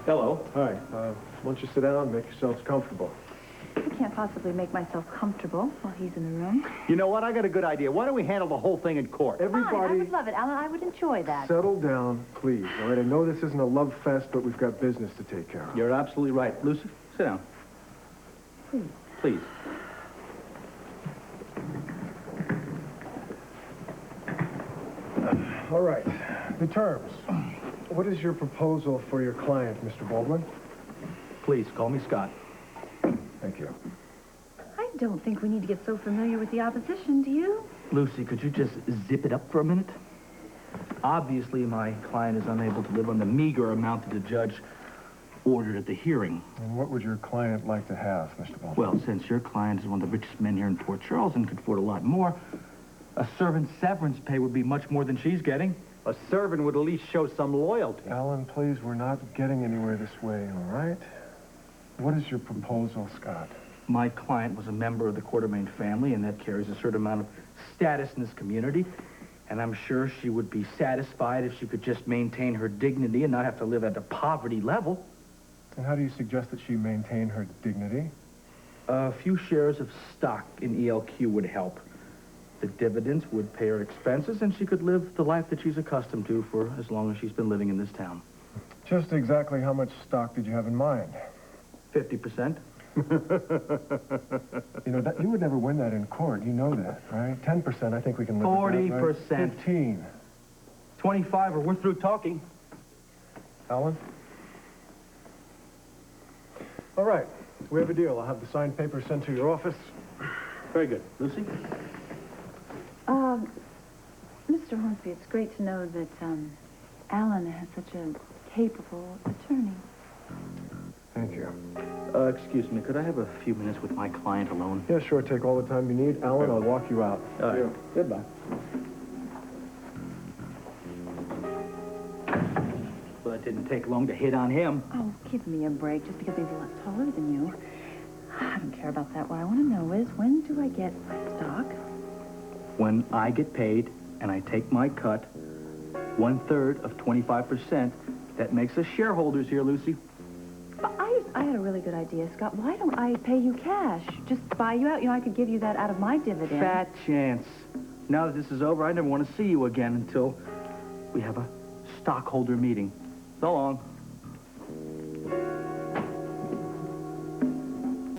Hello. Hi. Why don't you sit down and make yourselves comfortable? I can't possibly make myself comfortable while he's in the room. You know what? I got a good idea. Why don't we handle the whole thing in court? Everybody, Fine, I would love it, Alan. I would enjoy that. settle down, please. All right, I know this isn't a love fest, but we've got business to take care of. You're absolutely right. Lucy, sit down. Please. Please. All right. The terms. What is your proposal for your client, Mr. Baldwin? Please, call me Scott. Thank you. I don't think we need to get so familiar with the opposition, do you? Lucy, could you just zip it up for a minute? Obviously, my client is unable to live on the meager amount that the judge ordered at the hearing. And what would your client like to have, Mr. Baldwin? Well, since your client is one of the richest men here in Port Charles and could afford a lot more, a servant's severance pay would be much more than she's getting. A servant would at least show some loyalty. Alan, please, we're not getting anywhere this way, all right? What is your proposal, Scott? My client was a member of the Quartermain family, and that carries a certain amount of status in this community. And I'm sure she would be satisfied if she could just maintain her dignity and not have to live at the poverty level. And how do you suggest that she maintain her dignity? A few shares of stock in ELQ would help. The dividends would pay her expenses, and she could live the life that she's accustomed to for as long as she's been living in this town. Just exactly how much stock did you have in mind? 50%. You know, you would never win that in court. You know that, right? 10%, I think we can live with that, right? 40%. 15. 25, or we're through talking. Alan? All right. We have a deal. I'll have the signed paper sent to your office. Very good. Lucy? Mr. Hornsby, it's great to know that, Alan has such a capable attorney. Thank you. Excuse me, could I have a few minutes with my client alone? Yeah, sure. Take all the time you need. Alan, I'll walk you out. All right. Goodbye. Well, it didn't take long to hit on him. Oh, give me a break, just because he's a lot taller than you. I don't care about that. What I want to know is, when do I get my stock? When I get paid and I take my cut, 1/3 of 25%, that makes us shareholders here, Lucy. But I had a really good idea, Scott. Why don't I pay you cash? Just buy you out. You know, I could give you that out of my dividend. Fat chance. Now that this is over, I never want to see you again until we have a stockholder meeting. So long.